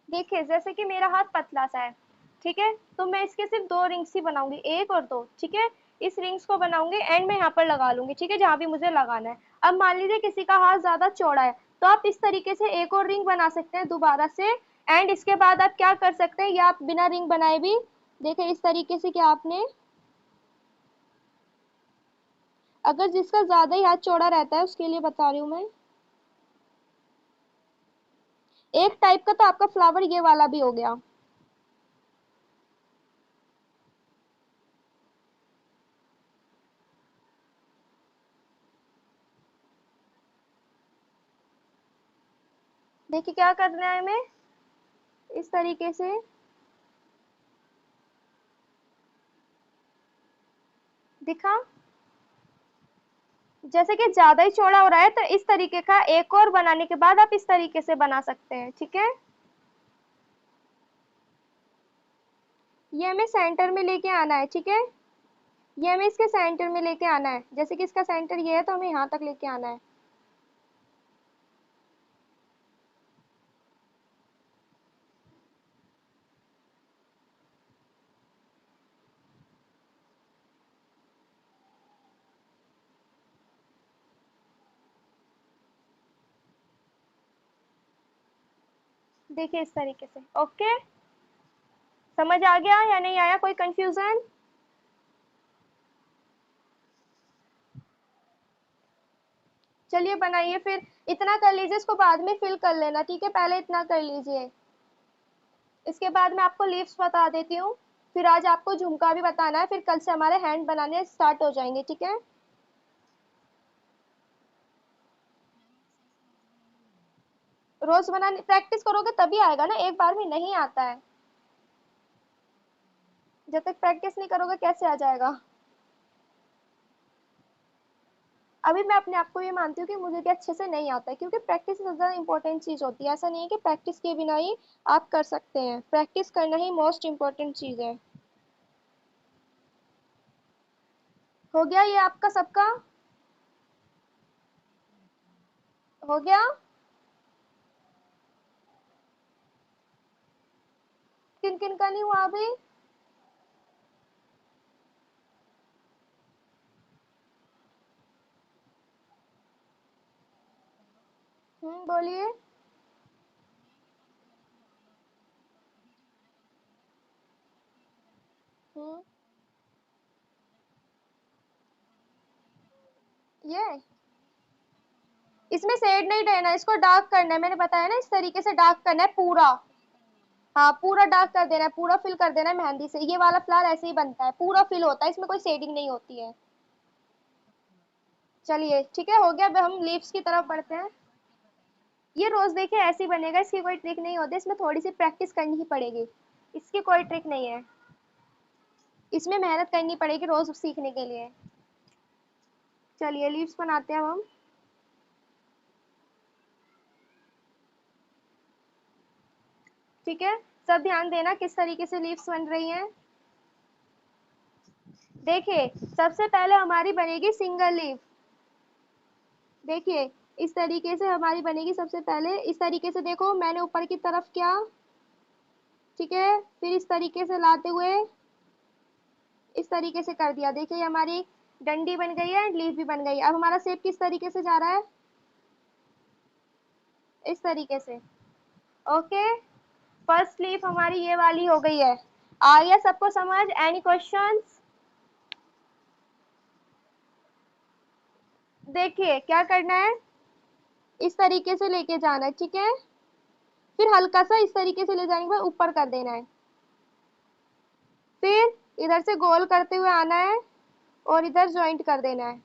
देखिए जैसे कि मेरा हाथ पतला सा है, ठीक है, तो मैं इसके सिर्फ दो रिंग्स ही बनाऊंगी, एक और दो, ठीक है। इस रिंग्स को बनाऊंगी एंड में यहाँ पर लगा लूंगी, ठीक है, जहाँ भी मुझे लगाना है। अब मान लीजिए किसी का हाथ ज्यादा चौड़ा है, तो आप इस तरीके से एक और रिंग बना सकते हैं दोबारा से। एंड इसके बाद आप क्या कर सकते हैं, या आप बिना रिंग बनाए भी, देखिए इस तरीके से क्या आपने, अगर जिसका ज्यादा ही हाथ चौड़ा रहता है उसके लिए बता रही हूँ मैं, एक टाइप का तो आपका फ्लावर ये वाला भी हो गया। देखिए क्या करना है हमें, इस तरीके से दिखा, जैसे कि ज्यादा ही चौड़ा हो रहा है, तो इस तरीके का एक और बनाने के बाद आप इस तरीके से बना सकते हैं, ठीक है। ये हमें सेंटर में लेके आना है, ठीक है, ये हमें इसके सेंटर में लेके आना है, जैसे कि इसका सेंटर ये है तो हमें यहाँ तक लेके आना है। देखिए इस तरीके से, ओके, समझ आ गया या नहीं आया, कोई कंफ्यूजन। चलिए बनाइए फिर, इतना कर लीजिए, इसको बाद में फिल कर लेना, ठीक है, पहले इतना कर लीजिए। इसके बाद मैं आपको लीव्स बता देती हूँ, फिर आज आपको झुमका भी बताना है, फिर कल से हमारे हैंड बनाने स्टार्ट हो जाएंगे, ठीक है। रोज बनाने प्रैक्टिस करोगे तभी आएगा ना, एक बार में नहीं आता है। जब तक प्रैक्टिस नहीं करोगे कैसे आ जाएगा। अभी मैं अपने आप को ये मानती हूँ कि मुझे भी अच्छे से नहीं आता है, क्योंकि प्रैक्टिस सबसे ज्यादा इंपॉर्टेंट चीज होती है, ऐसा नहीं है कि प्रैक्टिस के बिना ही आप कर सकते हैं, प्रैक्टिस करना ही मोस्ट इम्पोर्टेंट चीज है। हो गया ये आपका सबका, हो गया। किन किन का नहीं हुआ अभी। बोलिए। हम्म, ये इसमें शेड नहीं रहना, इसको डार्क करना है, मैंने बताया ना, इस तरीके से डार्क करना है पूरा। हाँ पूरा डार्क कर देना है, पूरा फिल कर देना है मेहंदी से। ये वाला फ्लावर ऐसे ही बनता है, पूरा फिल होता है, इसमें कोई शेडिंग नहीं होती है। चलिए ठीक है, हो गया। अब हम लीव्स की तरफ बढ़ते हैं। ये रोज देखिए ऐसे ही बनेगा, इसकी कोई ट्रिक नहीं होती, इसमें थोड़ी सी प्रैक्टिस करनी ही पड़ेगी। इसकी कोई ट्रिक नहीं है, इसमें मेहनत करनी पड़ेगी रोज सीखने के लिए। चलिए लीव्स बनाते हैं अब हम। ठीक है, सब ध्यान देना किस तरीके से लीव्स बन रही हैं। देखिए सबसे पहले हमारी बनेगी सिंगल लीफ। देखिए इस तरीके से हमारी बनेगी सबसे पहले, इस तरीके से देखो, मैंने ऊपर की तरफ किया। ठीक है, फिर इस तरीके से लाते हुए इस तरीके से कर दिया। देखिए ये हमारी डंडी बन गई है एंड लीफ भी बन गई है। अब हमारा शेप किस तरीके से जा रहा है, इस तरीके से। ओके, फर्स्ट लीफ हमारी ये वाली हो गई है। आ गया सबको समझ? Any questions? देखिए क्या करना है, इस तरीके से लेके जाना है। ठीक है, फिर हल्का सा इस तरीके से ले जाने के बाद ऊपर कर देना है। फिर इधर से गोल करते हुए आना है और इधर ज्वाइंट कर देना है।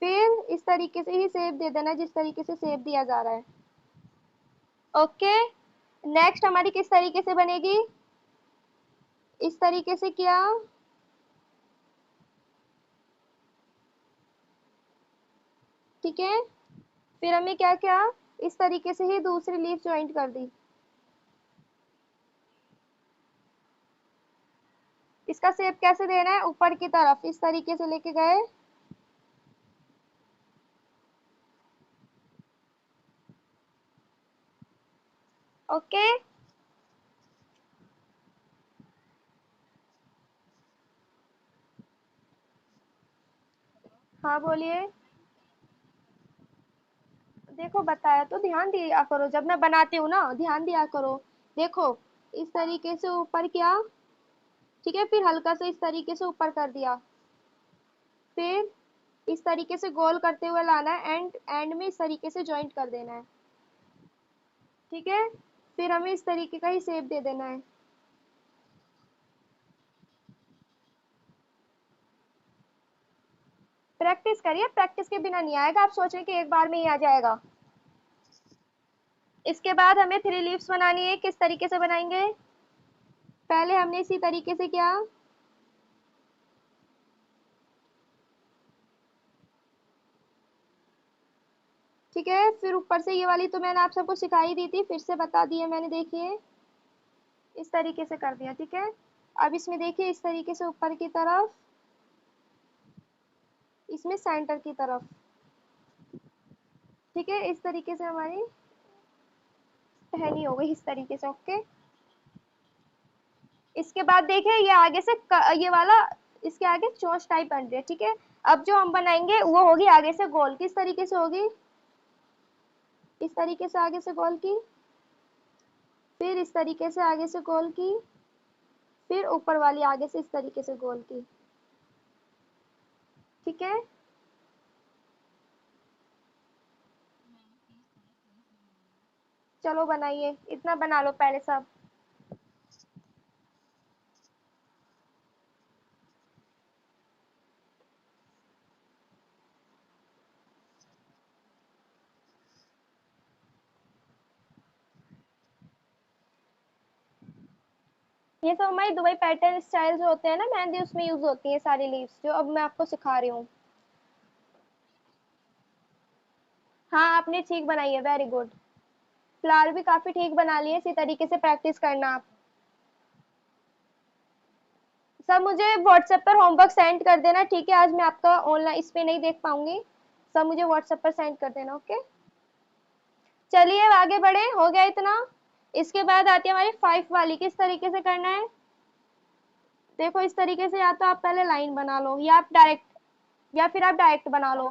फिर इस तरीके से ही शेप दे देना है, जिस तरीके से शेप दिया जा रहा है। ओके, नेक्स्ट हमारी किस तरीके से बनेगी, इस तरीके से किया। ठीक है, फिर हमने क्या किया, इस तरीके से ही दूसरी लीफ ज्वाइंट कर दी। इसका शेप कैसे देना है, ऊपर की तरफ इस तरीके से लेके गए। ओके, हाँ बोलिए। देखो बताया तो, ध्यान दिया करो, जब मैं बनाती हूँ ना ध्यान दिया करो। देखो इस तरीके से ऊपर किया। ठीक है, फिर हल्का से इस तरीके से ऊपर कर दिया। फिर इस तरीके से गोल करते हुए लाना है, एंड एंड में इस तरीके से जॉइंट कर देना है। ठीक है, फिर हमें इस तरीके का ही शेप दे देना है। प्रैक्टिस करिए, प्रैक्टिस के बिना नहीं आएगा, आप सोच रहे कि एक बार में ही आ जाएगा। इसके बाद हमें थ्री लीव्स बनानी है, किस तरीके से बनाएंगे, पहले हमने इसी तरीके से किया। ठीक है, फिर ऊपर से ये वाली तो मैंने आप सबको सिखाई दी थी, फिर से बता दी है मैंने। देखिए इस तरीके से कर दिया। ठीक है, अब इसमें देखिए इस तरीके से ऊपर की तरफ, इसमें सेंटर की तरफ। ठीक है, इस तरीके से हमारी टहनी हो गई, इस तरीके से। ओके, इसके बाद देखिए ये आगे से ये वाला, इसके आगे चोंच टाइप बन रही है। ठीक है, अब जो हम बनाएंगे वो होगी आगे से गोल। किस तरीके से होगी, इस तरीके से आगे से गोल की, फिर इस तरीके से आगे से गोल की, फिर ऊपर वाली आगे से इस तरीके से गोल की। ठीक है, चलो बनाइए, इतना बना लो पहले सब। ये सब हमारी दुबई पैटर्न स्टाइल जो होते हैं ना मेहंदी, उसमें यूज होती है सारी लीव्स, जो अब मैं आपको सिखा रही हूँ। हाँ आपने ठीक बनाई है, वेरी गुड। फ्लावर भी काफी ठीक बना लिए, इसी तरीके से प्रैक्टिस करना आप। सब मुझे व्हाट्सएप पर होमवर्क सेंड कर देना। ठीक है, आज मैं आपका ऑनलाइन इस पे नहीं देख पाऊंगी, सब मुझे व्हाट्सएप पर सेंड कर देना। ओके, चलिए आगे बढ़े, हो गया इतना। इसके बाद आती है हमारी 5 वाली, किस तरीके से करना है। देखो इस तरीके से, या तो आप पहले लाइन बना लो, या आप डायरेक्ट, या फिर आप डायरेक्ट बना लो।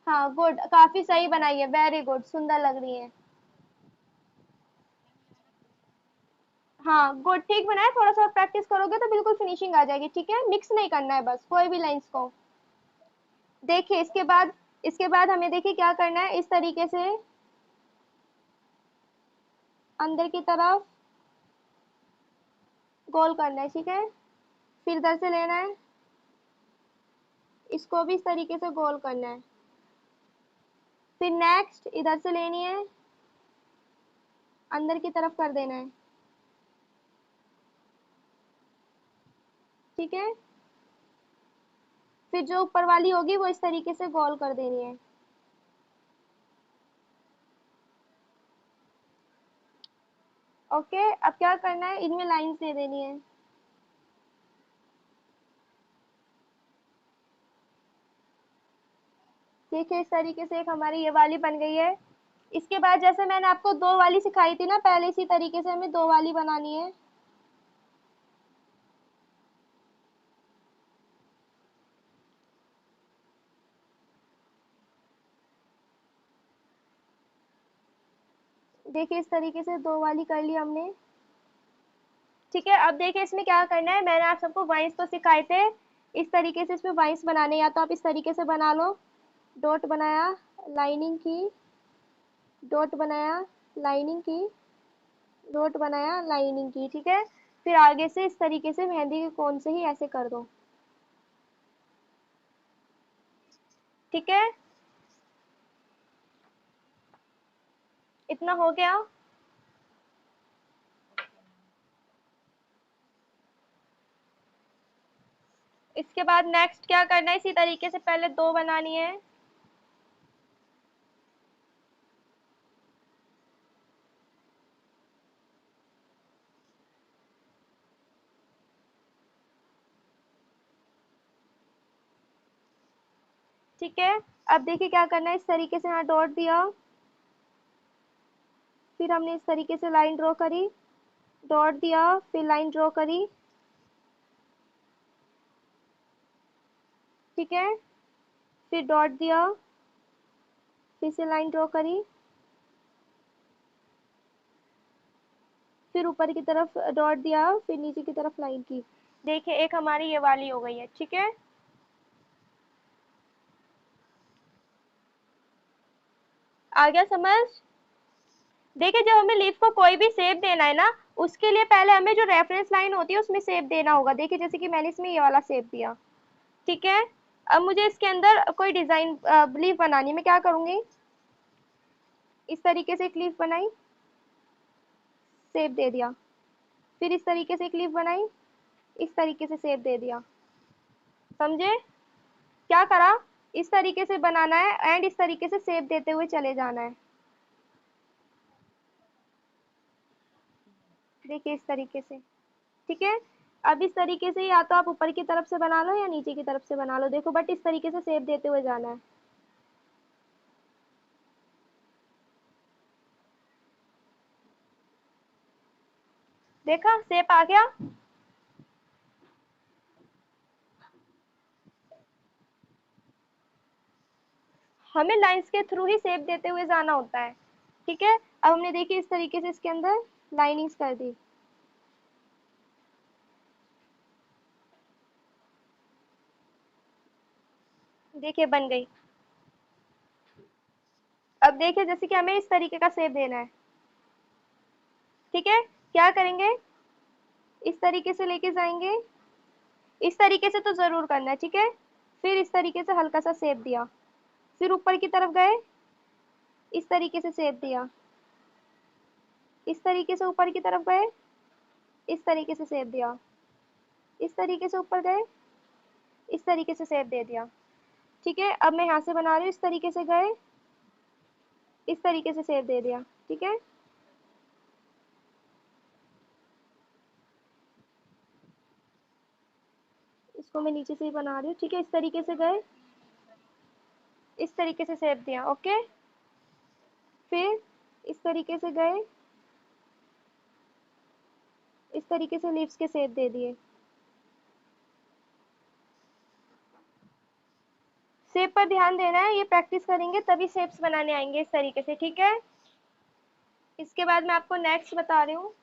हाँ गुड, काफी सही बनाई है, वेरी गुड, सुंदर लग रही है। हाँ गुड, ठीक बनाया, थोड़ा सा प्रैक्टिस करोगे तो बिल्कुल फिनिशिंग आ जाएगी। ठीक है, मिक्स नहीं करना है बस कोई भी लाइंस को। देखिए इसके बाद हमें देखिए क्या करना है, इस तरीके से अंदर की तरफ गोल करना है। ठीक है, फिर इधर से लेना है, इसको भी इस तरीके से गोल करना है। फिर नेक्स्ट इधर से लेनी है, अंदर की तरफ कर देना है। ठीक है, फिर जो ऊपर वाली होगी वो इस तरीके से गोल कर देनी है। ओके, अब क्या करना है, इनमें लाइंस दे देनी है। देखिए इस तरीके से एक हमारी ये वाली बन गई है। इसके बाद जैसे मैंने आपको दो वाली सिखाई थी ना पहले, इसी तरीके से हमें दो वाली बनानी है। देखिए इस तरीके से दो वाली कर ली हमने। ठीक है, अब देखिए इसमें क्या करना है, मैंने आप सबको वाइंस तो सिखाए थे, इस तरीके से इसमें वाइंस बनाने, या तो आप इस तरीके से बना लो, डॉट बनाया, लाइनिंग की, डॉट बनाया, लाइनिंग की, डॉट बनाया, लाइनिंग की। ठीक है, फिर आगे से इस तरीके से मेहंदी के कोन से ही ऐसे कर दो। ठीक है, इतना हो गया। इसके बाद नेक्स्ट क्या करना है, इसी तरीके से पहले दो बनानी है। ठीक है, अब देखिए क्या करना है, इस तरीके से यहाँ डॉट दिया, फिर हमने इस तरीके से लाइन ड्रॉ करी, डॉट दिया, फिर लाइन ड्रॉ करी। ठीक है, फिर डॉट दिया, फिर से लाइन ड्रॉ करी, फिर ऊपर की तरफ डॉट दिया, फिर नीचे की तरफ लाइन की। देखिए एक हमारी ये वाली हो गई है। ठीक है, आ गया समझ। देखिए जब हमें लीफ को कोई भी शेप देना है ना, उसके लिए पहले हमें जो रेफरेंस लाइन होती है उसमें शेप देना होगा। देखिए जैसे कि मैंने इसमें ये वाला शेप दिया। ठीक है, अब मुझे इसके अंदर कोई डिजाइन लीफ बनानी है, मैं क्या करूंगी, इस तरीके से एक लीफ बनाई, शेप दे दिया, फिर इस तरीके से एक लीफ बनाई, इस तरीके से शेप दे दिया। समझे, क्या करा, इस तरीके से बनाना है एंड इस तरीके से शेप देते हुए चले जाना है। देखिए इस तरीके से। ठीक है, अब इस तरीके से या तो आप ऊपर की तरफ से बना लो या नीचे की तरफ से बना लो, देखो बट इस तरीके से शेप देते हुए जाना है। देखा शेप आ गया। हमें लाइंस के थ्रू ही शेप देते हुए जाना होता है। ठीक है, अब हमने देखिए इस तरीके से इसके अंदर लाइनिंग्स कर दी। देखिए बन गई। अब देखिए जैसे कि हमें इस तरीके का शेप देना है। ठीक है, क्या करेंगे, इस तरीके से लेके जाएंगे, इस तरीके से तो जरूर करना है। ठीक है, फिर इस तरीके से हल्का सा शेप दिया, फिर ऊपर की तरफ गए, इस तरीके से शेप दिया, इस तरीके से ऊपर की तरफ गए, इस तरीके से शेप दिया, इस तरीके से ऊपर गए, इस तरीके से शेप दे दिया। ठीक है, अब मैं यहाँ से बना रही हूँ, इस तरीके से गए, इस तरीके से शेप दे दिया। ठीक है, इसको मैं नीचे से ही बना रही हूँ। ठीक है, इस तरीके से गए, इस तरीके से शेप दिया। ओके, फिर इस तरीके से गए, इस तरीके से लीव्स के शेप दे दिए। शेप पर ध्यान देना है, ये प्रैक्टिस करेंगे तभी शेप्स बनाने आएंगे इस तरीके से। ठीक है, इसके बाद मैं आपको नेक्स्ट बता रही हूँ।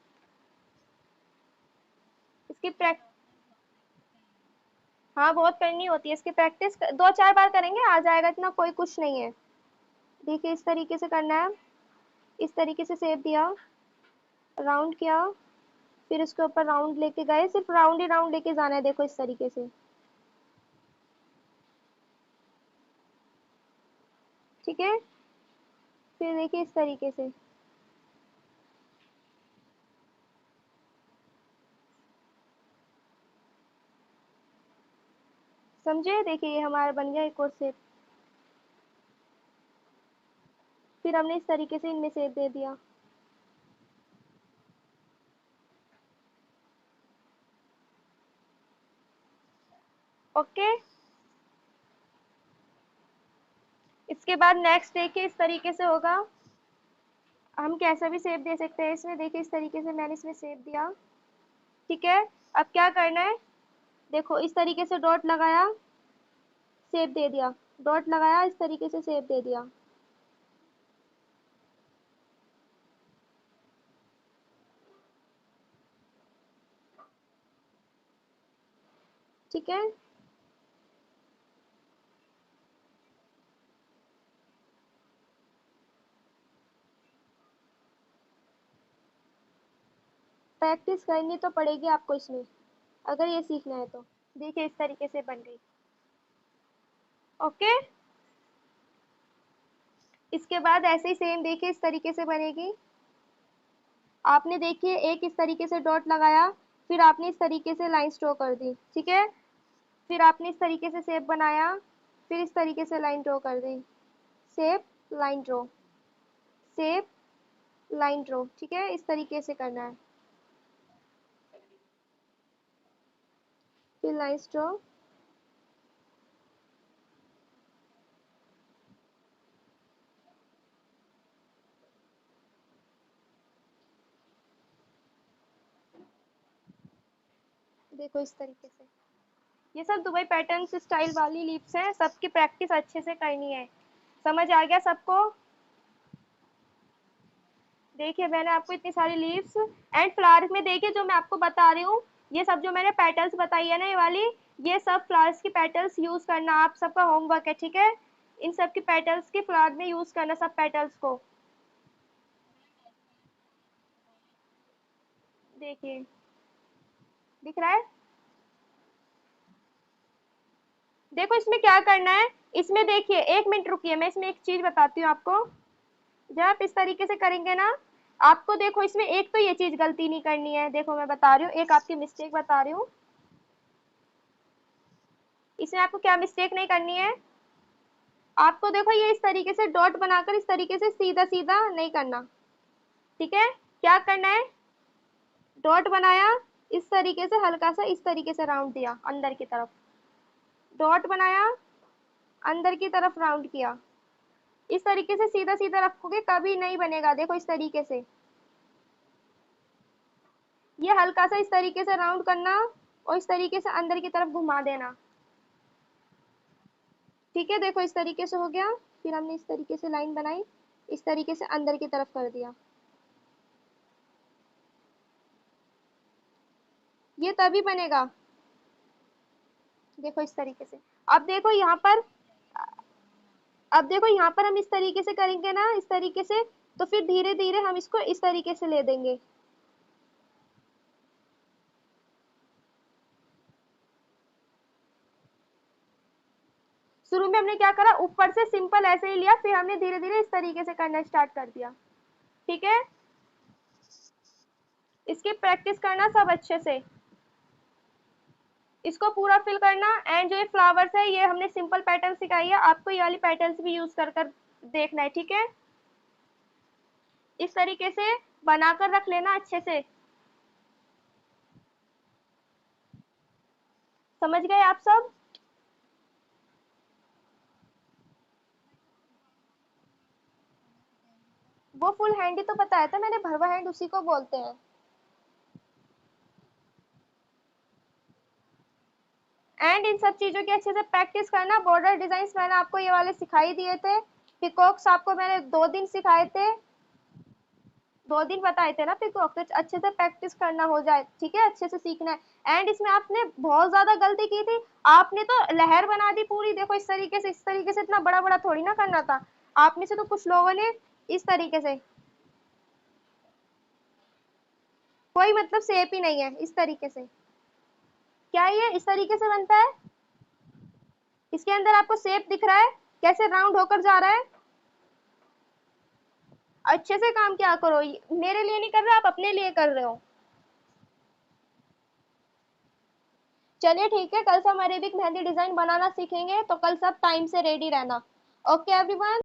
इसकी प्रैक्टिस, हाँ बहुत करनी होती है इसकी प्रैक्टिस, 2-4 बार करेंगे आ जाएगा, इतना कोई कुछ नहीं है। देखिए इस तरीके से करना है, इस तरीके से शेप दिया, राउंड किया, फिर इसके ऊपर राउंड लेके गए, सिर्फ राउंड ही राउंड लेके जाना है, देखो इस तरीके से, ठीक है। फिर देखिए इस तरीके से, समझे, देखिए ये हमारा बन गया एक और शेप। फिर हमने इस तरीके से इनमें शेप दे दिया। ओके, इसके बाद नेक्स्ट देखिए इस तरीके से होगा, हम कैसा भी शेप दे सकते हैं इसमें, देखिए इस तरीके से मैंने इसमें शेप दिया, ठीक है। अब क्या करना है, देखो इस तरीके से डॉट लगाया, शेप दे दिया, डॉट लगाया, इस तरीके से शेप दे दिया, ठीक है। प्रैक्टिस करनी तो पड़ेगी आपको इसमें, अगर ये सीखना है तो। देखिए इस तरीके से बन गई। ओके, इसके बाद ऐसे ही सेम देखिए इस तरीके से बनेगी। आपने देखिए एक इस तरीके से डॉट लगाया, फिर आपने इस तरीके से लाइन ड्रॉ कर दी, ठीक है। फिर आपने इस तरीके से शेप बनाया, फिर इस तरीके से लाइन ड्रॉ कर दी, shape, line draw, shape, line draw, ठीक है, इस तरीके से करना है। फिर लाइन ड्रॉ, देखो इस तरीके से। ये सब दुबई पैटर्न स्टाइल वाली लीव्स हैं, सबकी प्रैक्टिस अच्छे से करनी है। समझ आ गया सबको? देखिए मैंने आपको इतनी सारी लीव्स एंड फ्लावर्स में, देखिए जो मैं आपको बता रही हूँ, ये सब जो मैंने पेटल्स बताई है ना ये वाली, ये सब फ्लावर्स की पेटल्स यूज करना आप सबका होमवर्क है, ठीक है। इन सब की पेटल्स की फ्लावर में यूज करना, सब पेटल्स को। देखिए दिख रहा है, देखो इसमें क्या करना है, इसमें देखिए 1 मिनट रुकिए, मैं इसमें एक चीज बताती हूँ आपको। जब आप इस तरीके से करेंगे ना, आपको देखो इसमें एक तो ये चीज गलती नहीं करनी है, देखो मैं बता रही हूँ, एक आपकी मिस्टेक बता रही हूँ। इसमें आपको क्या मिस्टेक नहीं करनी है, आपको देखो ये इस तरीके से डॉट बनाकर इस तरीके से सीधा सीधा नहीं करना, ठीक है। क्या करना है, डॉट बनाया, इस तरीके से हल्का सा इस तरीके से राउंड दिया अंदर की तरफ, डॉट बनाया, अंदर की तरफ राउंड किया, इस तरीके से सीधा सीधा रखोगे कभी नहीं बनेगा, देखो इस तरीके से, ये हल्का सा इस तरीके से राउंड करना और इस तरीके से अंदर की तरफ घुमा देना, ठीक है। देखो इस तरीके से हो गया, फिर हमने इस तरीके से लाइन बनाई, इस तरीके से अंदर की तरफ कर दिया, ये तभी बनेगा, देखो इस तरीके से। अब देखो यहाँ पर, अब देखो यहाँ पर हम इस तरीके से करेंगे ना, इस तरीके से, तो फिर धीरे धीरे हम इसको इस तरीके से ले देंगे। शुरू में हमने क्या करा, ऊपर से सिंपल ऐसे ही लिया, फिर हमने धीरे धीरे इस तरीके से करना स्टार्ट कर दिया, ठीक है। इसकी प्रैक्टिस करना सब अच्छे से, इसको पूरा फिल करना। एंड जो ये फ्लावर्स है ये हमने सिंपल पैटर्न सिखाई है, आपको ये वाली पैटर्न्स भी यूज कर कर देखना है, ठीक है। इस तरीके से बनाकर रख लेना अच्छे से, समझ गए आप सब? वो फुल हैंड ही तो बताया था मैंने, भरवा हैंड उसी को बोलते हैं। एंड इन सब चीजों की अच्छे से प्रैक्टिस करना। बॉर्डर डिजाइन मैंने आपको ये वाले सिखाई दिए थे, पिकॉक्स आपको मैंने 2 दिन सिखाए थे, 2 दिन बताए थे ना पिकॉक, तो अच्छे से प्रैक्टिस करना हो जाए, ठीक है, अच्छे से सीखना है। एंड इसमें आपने बहुत ज्यादा गलती की थी, आपने तो लहर बना दी पूरी, देखो इस तरीके से, इस तरीके से इतना बड़ा बड़ा थोड़ी ना करना था। आप में से तो कुछ लोगों ने इस तरीके से, कोई मतलब शेप ही नहीं है इस तरीके से। क्या ये इस तरीके से बनता है? इसके अंदर आपको शेप दिख रहा है कैसे राउंड होकर जा रहा है? अच्छे से काम क्या करो, मेरे लिए नहीं कर रहे, आप अपने लिए कर रहे हो। चलिए ठीक है, कल से हम अरेबिक मेहंदी डिजाइन बनाना सीखेंगे, तो कल सब टाइम से रेडी रहना। Okay everyone.